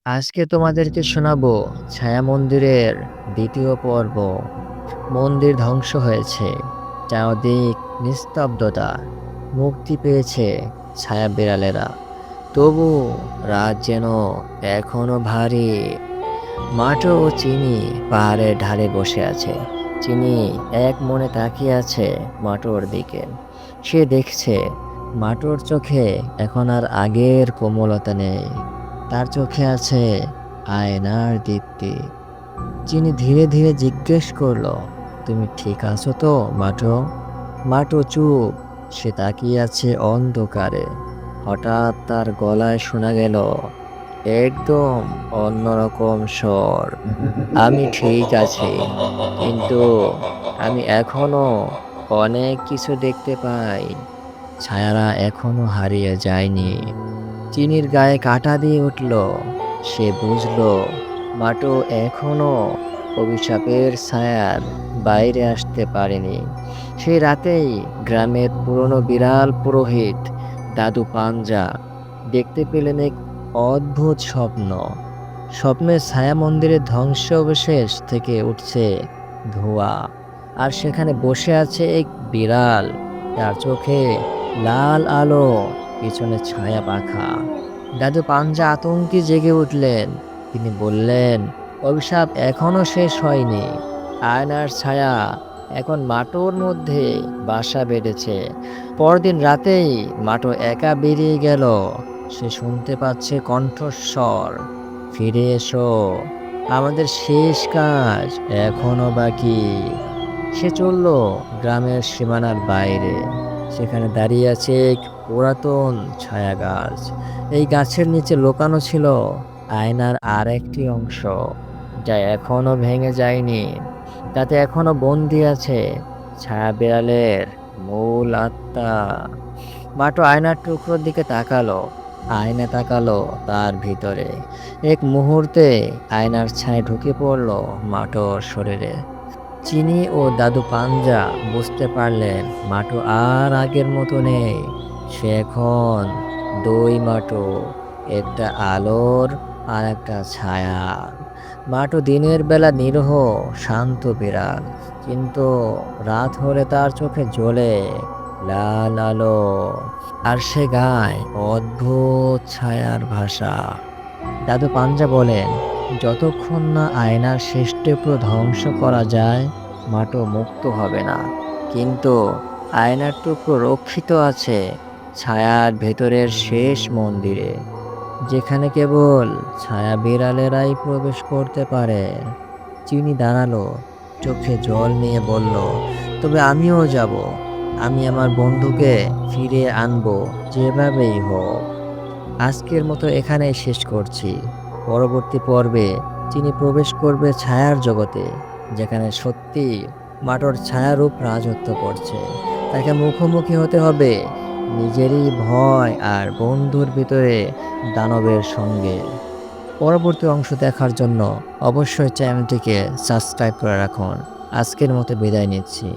আজকে তোমাদেরকে শোনাবো ছায়া মন্দিরের দ্বিতীয় পর্ব। মন্দির ধ্বংস হয়েছে, চারদিক নিস্তব্ধতা, মুক্তি পেয়েছে ছায়া বিড়ালেরা। তবু রাত যেন এখনো ভারী। মাটো ও চিনি পাহাড়ের ঢালে বসে আছে। চিনি এক মনে তাকিয়ে আছে মাটোর দিকে। সে দেখছে মাটোর চোখে এখন আর আগের কোমলতা নেই। তার চোখে আছে আয়নার দীপ্তি। চিনি ধীরে ধীরে জিজ্ঞেস করলো, তুমি ঠিক আছো তো মাটো? মাটো চুপ। সে তাকিয়ে আছে অন্ধকারে। হঠাৎ তার গলায় শোনা গেল একদম অন্যরকম স্বর। আমি ঠিক আছি, কিন্তু আমি এখনো অনেক কিছু দেখতে পাই। ছায়ারা এখনো হারিয়ে যায়নি। চিনির গায়ে কাঁটা দিয়ে উঠল। সে বুঝল মাটো এখনো অভিশাপের ছায়ার বাইরে আসতে পারেনি। সেই রাতেই গ্রামের পুরনো বিড়াল পুরোহিত দাদু পাঞ্জা দেখতে পেলেন এক অদ্ভুত স্বপ্ন। স্বপ্নের ছায়া মন্দিরের ধ্বংসাবশেষ থেকে উঠছে ধোঁয়া, আর সেখানে বসে আছে এক বিড়াল। তার চোখে লাল আলো, পিছনে ছায়া পাখা। দাদু পাঞ্জা আতঙ্কে জেগে উঠলেন। তিনি বললেন, অভিশাপ এখনো শেষ হয়নি। আয়নার ছায়া এখন মাটোর মধ্যে বাসা বেঁধেছে। পরদিন রাতেই মাটো একা বেরিয়ে গেল। সে শুনতে পাচ্ছে কণ্ঠস্বর, ফিরে এসো, আমাদের শেষ কাজ এখনো বাকি। সে চলল গ্রামের সীমানার বাইরে। সেখানে দাঁড়িয়ে আছে এক পুরাতন ছায়া গাছ। এই গাছের নিচে লুকানো ছিল আয়নার আর একটি অংশ, যা এখনো ভেঙে যায়নি। তাতে এখনো বন্দি আছে ছায়া বিড়ালের মূল আত্মা। মাটো আয়নার টুকরোর দিকে তাকালো। আয়না তাকালো তার ভিতরে। এক মুহূর্তে আয়নার ছায়া ঢুকে পড়ল মাটোর শরীরে। চিনি ও দাদু পাঞ্জা বুঝতে পারলেন মাটো আর আগের মতো নেই। সে এখন দুই মাটো, একটা আলোর আর একটা ছায়া। মাটো দিনের বেলা নিরীহ শান্ত বিড়াল, কিন্তু রাত হলে তার চোখে জ্বলে লাল আলো, আর সে গায় অদ্ভুত ছায়ার ভাষা। দাদু পাঞ্জা বলেন, যতক্ষণ না আয়নার শেষ টুকরো ধ্বংস করা যায়, মাটো মুক্ত হবে না। কিন্তু আয়নার টুকরো রক্ষিত আছে ছায়ার ভেতরের শেষ মন্দিরে, যেখানে কেবল ছায়া বিড়ালেরাই প্রবেশ করতে পারে। চিনি দাঁড়ালো, চোখে জল নিয়ে বলল, তবে আমিও যাব। আমি আমার বন্ধুকে ফিরিয়ে আনবো, যেভাবেই হোক। আজকের মতো এখানেই শেষ করছি। পরবর্তী পর্বে চিনি প্রবেশ করবে ছায়ার জগতে, যেখানে সত্যি মাটোর ছায়ারূপ রাজত্ব করছে। তাকে মুখোমুখি হতে হবে নিজেরই ভয় আর বন্ধুর ভিতরে দানবের সঙ্গে। পরবর্তী অংশ দেখার জন্য অবশ্যই চ্যানেলটিকে সাবস্ক্রাইব করে রাখুন। আজকের মতো বিদায় নিচ্ছি।